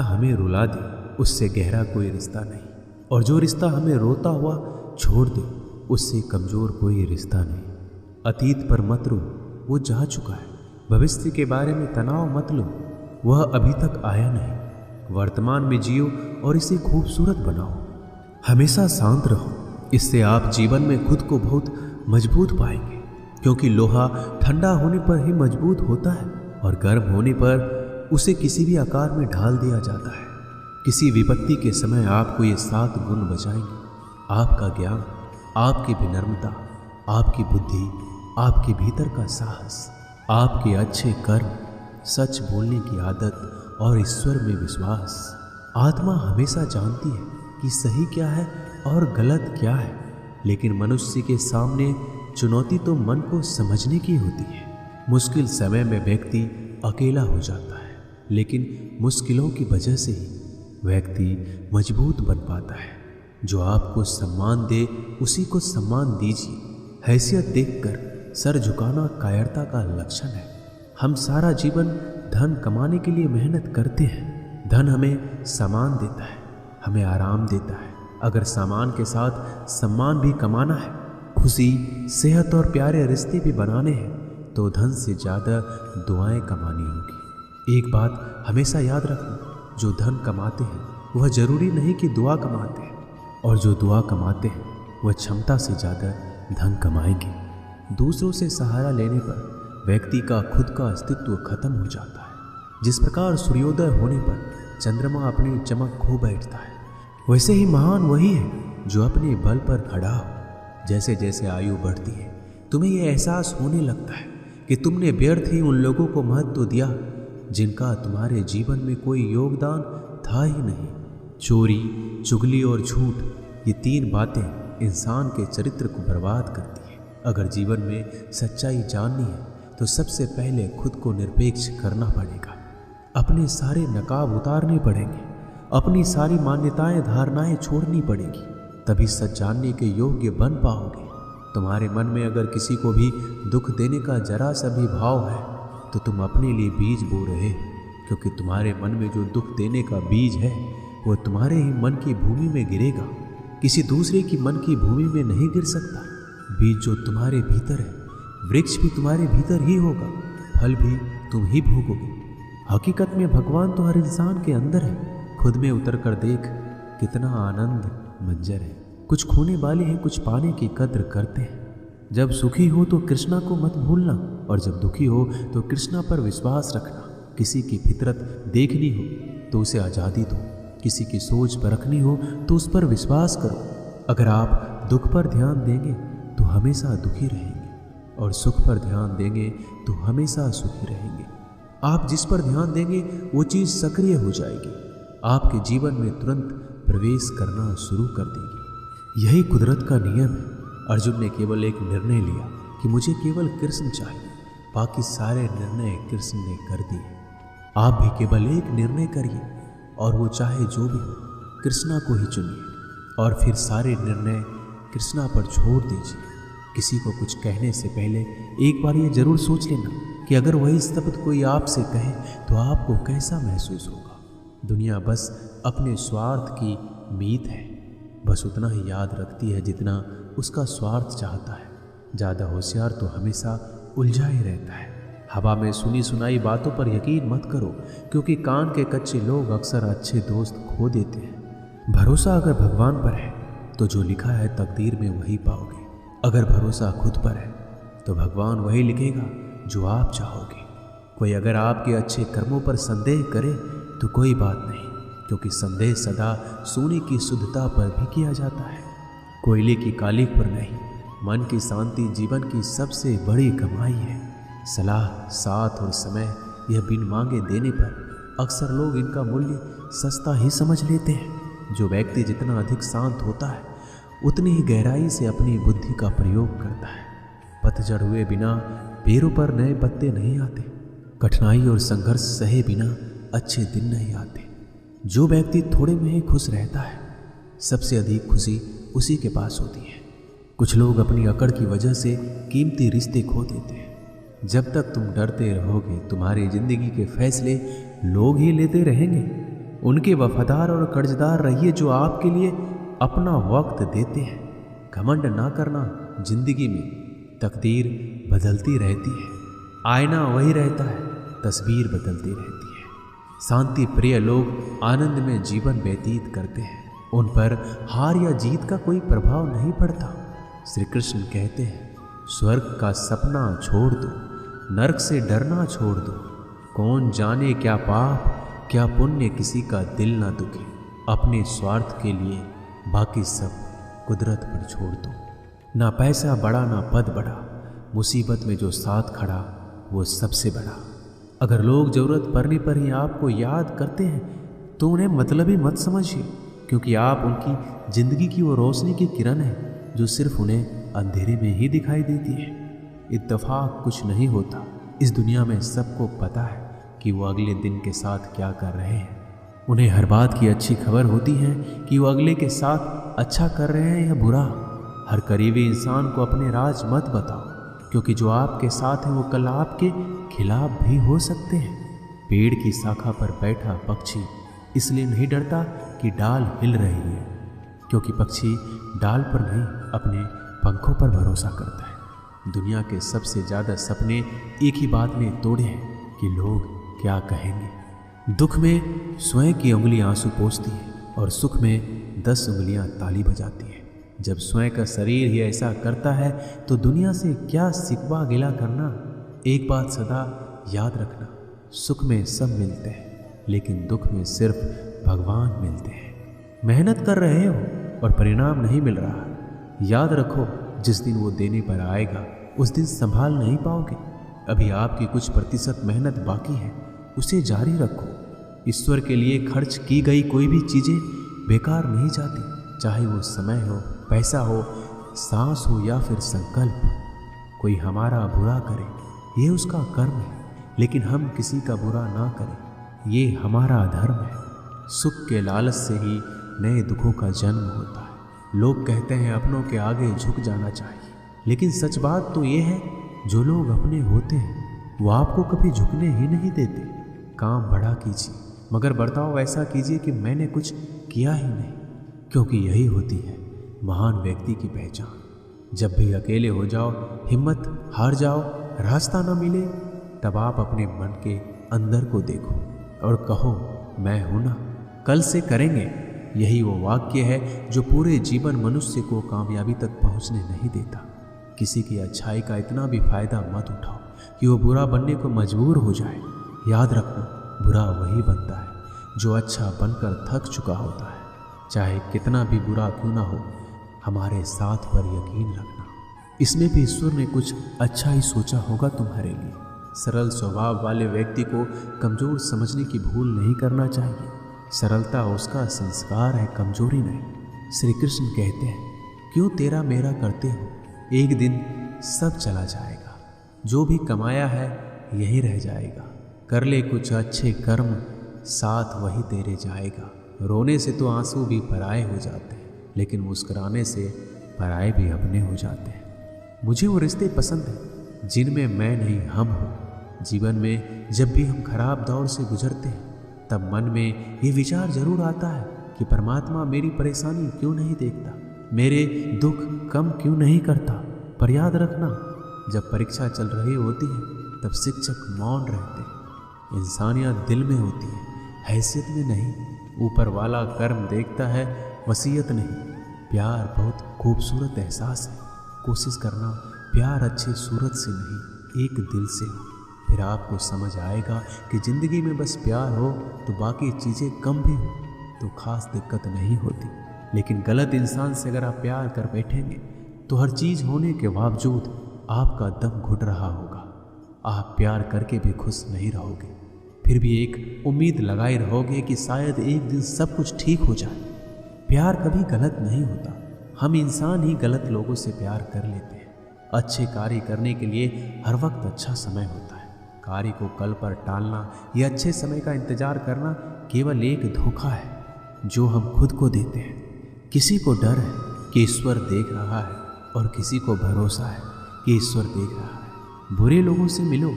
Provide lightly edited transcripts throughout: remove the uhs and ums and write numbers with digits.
हमें रुला दे उससे गहरा कोई रिश्ता नहीं, और जो रिश्ता हमें रोता हुआ छोड़ दे उससे कमज़ोर कोई रिश्ता नहीं। अतीत पर मत रो, वो जा चुका है। भविष्य के बारे में तनाव मत लो, वह अभी तक आया नहीं। वर्तमान में जियो और इसे खूबसूरत बनाओ। हमेशा शांत रहो, इससे आप जीवन में खुद को बहुत मजबूत पाएंगे, क्योंकि लोहा ठंडा होने पर ही मजबूत होता है और गर्म होने पर उसे किसी भी आकार में ढाल दिया जाता है। किसी विपत्ति के समय आपको ये 7 गुण बचाएंगे: आपका ज्ञान, आपकी विनम्रता, आपकी बुद्धि, आपके भीतर का साहस, आपके अच्छे कर्म, सच बोलने की आदत और ईश्वर में विश्वास। आत्मा हमेशा जानती है कि सही क्या है और गलत क्या है, लेकिन मनुष्य के सामने चुनौती तो मन को समझने की होती है। मुश्किल समय में व्यक्ति अकेला हो जाता है, लेकिन मुश्किलों की वजह से ही व्यक्ति मजबूत बन पाता है। जो आपको सम्मान दे उसी को सम्मान दीजिए। हैसियत देखकर सर झुकाना कायरता का लक्षण है। हम सारा जीवन धन कमाने के लिए मेहनत करते हैं। धन हमें सामान देता है, हमें आराम देता है। अगर सामान के साथ सम्मान भी कमाना है, खुशी, सेहत और प्यारे रिश्ते भी बनाने हैं, तो धन से ज़्यादा दुआएं कमानी होगी। एक बात हमेशा याद रखना, जो धन कमाते हैं वह जरूरी नहीं कि दुआ कमाते हैं, और जो दुआ कमाते हैं वह क्षमता से ज़्यादा धन कमाएंगे। दूसरों से सहारा लेने पर व्यक्ति का खुद का अस्तित्व खत्म हो जाता है। जिस प्रकार सूर्योदय होने पर चंद्रमा अपनी चमक खो बैठता है, वैसे ही महान वही है जो अपने बल पर खड़ा हो। जैसे जैसे आयु बढ़ती है, तुम्हें यह एहसास होने लगता है कि तुमने व्यर्थ ही उन लोगों को महत्व दिया जिनका तुम्हारे जीवन में कोई योगदान था ही नहीं। चोरी, चुगली और झूठ, ये 3 बातें इंसान के चरित्र को बर्बाद करती हैं। अगर जीवन में सच्चाई जाननी है तो सबसे पहले खुद को निरपेक्ष करना पड़ेगा। अपने सारे नकाब उतारने पड़ेंगे, अपनी सारी मान्यताएं धारणाएं छोड़नी पड़ेगी, तभी सच जानने के योग्य बन पाओगे। तुम्हारे मन में अगर किसी को भी दुख देने का जरा सा भी भाव है तो तुम अपने लिए बीज बो रहे हो, क्योंकि तुम्हारे मन में जो दुख देने का बीज है वो तुम्हारे ही मन की भूमि में गिरेगा, किसी दूसरे की मन की भूमि में नहीं गिर सकता। बीज जो तुम्हारे भीतर है, वृक्ष भी तुम्हारे भीतर ही होगा, फल भी तुम ही भोगोगे। हकीकत में भगवान तो हर इंसान के अंदर है। खुद में उतर कर देख, कितना आनंद मंजर है। कुछ खोने वाले हैं, कुछ पाने की कद्र करते हैं। जब सुखी हो तो कृष्णा को मत भूलना, और जब दुखी हो तो कृष्णा पर विश्वास रखना। किसी की फितरत देखनी हो तो उसे आज़ादी दो, किसी की सोच परखनी हो तो उस पर विश्वास करो। अगर आप दुख पर ध्यान देंगे तो हमेशा दुखी रहेंगे, और सुख पर ध्यान देंगे तो हमेशा सुखी रहेंगे। आप जिस पर ध्यान देंगे वो चीज़ सक्रिय हो जाएगी, आपके जीवन में तुरंत प्रवेश करना शुरू कर देगी। यही कुदरत का नियम है। अर्जुन ने केवल एक निर्णय लिया कि मुझे केवल कृष्ण चाहिए, बाकी सारे निर्णय कृष्ण ने कर दिए। आप भी केवल एक निर्णय करिए, और वो चाहे जो भी हो, कृष्णा को ही चुनिए, और फिर सारे निर्णय कृष्णा पर छोड़ दीजिए। किसी को कुछ कहने से पहले एक बार ये जरूर सोच लेना कि अगर वही शब्द कोई आपसे कहे तो आपको कैसा महसूस होगा। दुनिया बस अपने स्वार्थ की मीत है, बस उतना ही याद रखती है जितना उसका स्वार्थ चाहता है। ज़्यादा होशियार तो हमेशा उलझा ही रहता है। हवा में सुनी सुनाई बातों पर यकीन मत करो, क्योंकि कान के कच्चे लोग अक्सर अच्छे दोस्त खो देते हैं। भरोसा अगर भगवान पर है तो जो लिखा है तकदीर में वही पाओगे। अगर भरोसा खुद पर है तो भगवान वही लिखेगा जो आप चाहोगे। कोई अगर आपके अच्छे कर्मों पर संदेह करे तो कोई बात नहीं, क्योंकि संदेह सदा सोने की शुद्धता पर भी किया जाता है, कोयले की कालिक पर नहीं। मन की शांति जीवन की सबसे बड़ी कमाई है। सलाह, साथ और समय, यह बिन मांगे देने पर अक्सर लोग इनका मूल्य सस्ता ही समझ लेते हैं। जो व्यक्ति जितना अधिक शांत होता है उतनी ही गहराई से अपनी बुद्धि का प्रयोग करता है। पतझड़ हुए बिना पेड़ों पर नए पत्ते नहीं आते, कठिनाई और संघर्ष सहे बिना अच्छे दिन नहीं आते। जो व्यक्ति थोड़े में ही खुश रहता है, सबसे अधिक खुशी उसी के पास होती है। कुछ लोग अपनी अकड़ की वजह से कीमती रिश्ते खो देते हैं। जब तक तुम डरते रहोगे, तुम्हारी जिंदगी के फैसले लोग ही लेते रहेंगे। उनके वफादार और कर्जदार रहिए जो आपके लिए अपना वक्त देते हैं। घमंड ना करना, जिंदगी में तकदीर बदलती रहती है, आईना वही रहता है, तस्वीर बदलती रहती है। शांति प्रिय लोग आनंद में जीवन व्यतीत करते हैं, उन पर हार या जीत का कोई प्रभाव नहीं पड़ता। श्री कृष्ण कहते हैं, स्वर्ग का सपना छोड़ दो, नरक से डरना छोड़ दो। कौन जाने क्या पाप क्या पुण्य किसी का दिल ना दुखे। अपने स्वार्थ के लिए बाकी सब कुदरत पर छोड़ दो। ना पैसा बड़ा ना पद बड़ा, मुसीबत में जो साथ खड़ा वो सबसे बड़ा। अगर लोग ज़रूरत पड़ने पर ही आपको याद करते हैं तो उन्हें मतलबी मत समझिए, क्योंकि आप उनकी ज़िंदगी की वो रोशनी की किरण है जो सिर्फ उन्हें अंधेरे में ही दिखाई देती है। इत्तेफाक कुछ नहीं होता। इस दुनिया में सबको पता है कि वो अगले दिन के साथ क्या कर रहे हैं। उन्हें हर बात की अच्छी खबर होती है कि वो अगले के साथ अच्छा कर रहे हैं या बुरा। हर करीबी इंसान को अपने राज मत बताओ, क्योंकि जो आपके साथ है वो कल आपके खिलाफ भी हो सकते हैं। पेड़ की शाखा पर बैठा पक्षी इसलिए नहीं डरता कि डाल हिल रही है, क्योंकि पक्षी डाल पर नहीं अपने पंखों पर भरोसा करता है। दुनिया के सबसे ज़्यादा सपने एक ही बात ने तोड़े हैं कि लोग क्या कहेंगे। दुख में स्वयं की उंगली आंसू पोंछती है और सुख में 10 उंगलियां ताली बजाती है। जब स्वयं का शरीर ही ऐसा करता है तो दुनिया से क्या सिकवा गिला करना। एक बात सदा याद रखना, सुख में सब मिलते हैं लेकिन दुख में सिर्फ भगवान मिलते हैं। मेहनत कर रहे हो और परिणाम नहीं मिल रहा, याद रखो जिस दिन वो देने पर आएगा उस दिन संभाल नहीं पाओगे। अभी आपकी कुछ प्रतिशत मेहनत बाकी है, उसे जारी रखो। ईश्वर के लिए खर्च की गई कोई भी चीज़ें बेकार नहीं जाती, चाहे वो समय हो, पैसा हो, सांस हो या फिर संकल्प। कोई हमारा बुरा करे ये उसका कर्म है, लेकिन हम किसी का बुरा ना करें ये हमारा धर्म है। सुख के लालच से ही नए दुखों का जन्म होता है। लोग कहते हैं अपनों के आगे झुक जाना चाहिए, लेकिन सच बात तो ये है जो लोग अपने होते हैं वो आपको कभी झुकने ही नहीं देते। काम बड़ा कीजिए मगर बर्ताव ऐसा कीजिए कि मैंने कुछ किया ही नहीं, क्योंकि यही होती है महान व्यक्ति की पहचान। जब भी अकेले हो जाओ, हिम्मत हार जाओ, रास्ता न मिले, तब आप अपने मन के अंदर को देखो और कहो मैं हूं ना, कल से करेंगे। यही वो वाक्य है जो पूरे जीवन मनुष्य को कामयाबी तक पहुंचने नहीं देता। किसी की अच्छाई का इतना भी फायदा मत उठाओ कि वो बुरा बनने को मजबूर हो जाए। याद रखना, बुरा वही बनता है जो अच्छा बनकर थक चुका होता है। चाहे कितना भी बुरा क्यों ना हो, हमारे साथ पर यकीन रखना, इसमें भी ईश्वर ने कुछ अच्छा ही सोचा होगा तुम्हारे लिए। सरल स्वभाव वाले व्यक्ति को कमज़ोर समझने की भूल नहीं करना चाहिए। सरलता उसका संस्कार है, कमजोरी नहीं। श्री कृष्ण कहते हैं, क्यों तेरा मेरा करते हो, एक दिन सब चला जाएगा। जो भी कमाया है यही रह जाएगा। कर ले कुछ अच्छे कर्म, साथ वही तेरे जाएगा। रोने से तो आंसू भी पराए हो जाते हैं, लेकिन मुस्कुराने से पराए भी अपने हो जाते हैं। मुझे वो रिश्ते पसंद हैं जिनमें मैं नहीं हम हो। जीवन में जब भी हम खराब दौर से गुजरते हैं तब मन में ये विचार जरूर आता है कि परमात्मा मेरी परेशानी क्यों नहीं देखता, मेरे दुख कम क्यों नहीं करता। पर याद रखना, जब परीक्षा चल रही होती है तब शिक्षक मौन रहते हैं। इंसानियत दिल में होती है, हैसियत में नहीं। ऊपर वाला कर्म देखता है, वसीयत नहीं। प्यार बहुत खूबसूरत एहसास है। कोशिश करना प्यार अच्छी सूरत से नहीं, एक दिल से हो। फिर आपको समझ आएगा कि ज़िंदगी में बस प्यार हो तो बाकी चीज़ें कम भी हो तो खास दिक्कत नहीं होती। लेकिन गलत इंसान से अगर आप प्यार कर बैठेंगे तो हर चीज़ होने के बावजूद आपका दम घुट रहा होगा। आप प्यार करके भी खुश नहीं रहोगे, फिर भी एक उम्मीद लगाए रहोगे कि शायद एक दिन सब कुछ ठीक हो जाए। प्यार कभी गलत नहीं होता, हम इंसान ही गलत लोगों से प्यार कर लेते हैं। अच्छे कार्य करने के लिए हर वक्त अच्छा समय होता है। कार्य को कल पर टालना या अच्छे समय का इंतजार करना केवल एक धोखा है जो हम खुद को देते हैं। किसी को डर है कि ईश्वर देख रहा है और किसी को भरोसा है कि ईश्वर देख रहा है। बुरे लोगों से मिलो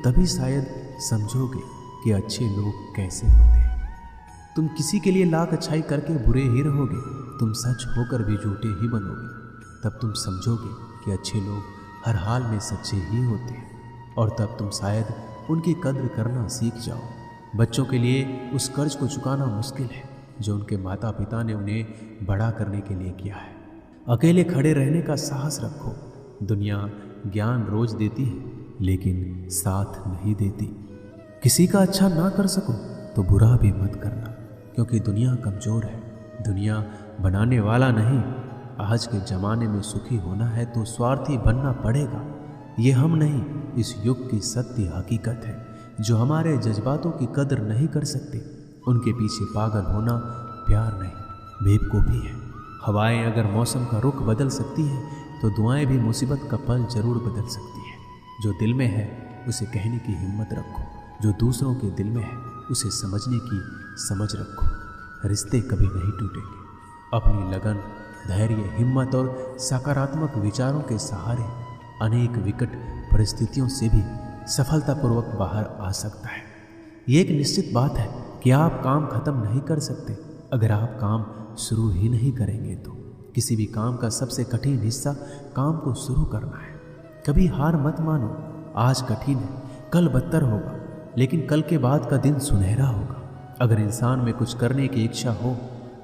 तभी शायद समझोगे कि अच्छे लोग कैसे होते हैं। तुम किसी के लिए लाख अच्छाई करके बुरे ही रहोगे, तुम सच होकर भी झूठे ही बनोगे। तब तुम समझोगे कि अच्छे लोग हर हाल में सच्चे ही होते हैं, और तब तुम शायद उनकी कद्र करना सीख जाओ। बच्चों के लिए उस कर्ज को चुकाना मुश्किल है जो उनके माता पिता ने उन्हें बड़ा करने के लिए किया है। अकेले खड़े रहने का साहस रखो। दुनिया ज्ञान रोज देती है लेकिन साथ नहीं देती। किसी का अच्छा ना कर सको तो बुरा भी मत करना, क्योंकि दुनिया कमज़ोर है, दुनिया बनाने वाला नहीं। आज के ज़माने में सुखी होना है तो स्वार्थी बनना पड़ेगा। ये हम नहीं, इस युग की सत्य हकीकत है। जो हमारे जज्बातों की कदर नहीं कर सकते उनके पीछे पागल होना प्यार नहीं, बेवकूफ़ी है। हवाएं अगर मौसम का रुख बदल सकती है तो दुआएं भी मुसीबत का पल जरूर बदल सकती है। जो दिल में है उसे कहने की हिम्मत रखो, जो दूसरों के दिल में है उसे समझने की समझ रखो। रिश्ते कभी नहीं टूटेंगे। अपनी लगन, धैर्य, हिम्मत और सकारात्मक विचारों के सहारे अनेक विकट परिस्थितियों से भी सफलतापूर्वक बाहर आ सकता है। ये एक निश्चित बात है कि आप काम खत्म नहीं कर सकते अगर आप काम शुरू ही नहीं करेंगे। तो किसी भी काम का सबसे कठिन हिस्सा काम को शुरू करना है। कभी हार मत मानो। आज कठिन है, कल बदतर होगा, लेकिन कल के बाद का दिन सुनहरा होगा। अगर इंसान में कुछ करने की इच्छा हो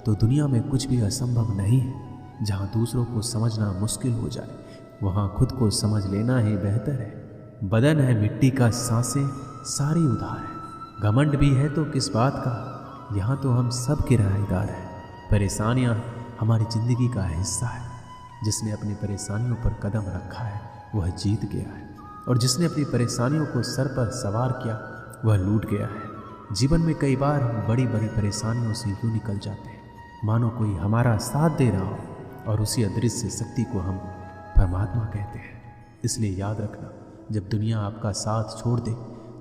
तो दुनिया में कुछ भी असंभव नहीं है। जहाँ दूसरों को समझना मुश्किल हो जाए वहाँ खुद को समझ लेना ही बेहतर है। बदन है मिट्टी का, सांसें सारी उधार है। घमंड भी है तो किस बात का, यहाँ तो हम सब किराएदार हैं। परेशानियाँ हमारी ज़िंदगी का हिस्सा है। जिसने अपनी परेशानियों पर कदम रखा है वह जीत गया है, और जिसने अपनी परेशानियों को सर पर सवार किया वह लूट गया है। जीवन में कई बार हम बड़ी बड़ी परेशानियों से यूँ निकल जाते हैं मानो कोई हमारा साथ दे रहा हो, और उसी अदृश्य शक्ति को हम परमात्मा कहते हैं। इसलिए याद रखना, जब दुनिया आपका साथ छोड़ दे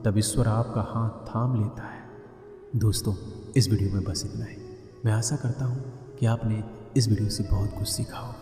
तब ईश्वर आपका हाथ थाम लेता है। दोस्तों, इस वीडियो में बस इतना ही। मैं आशा करता हूँ कि आपने इस वीडियो से बहुत कुछ सीखा हो।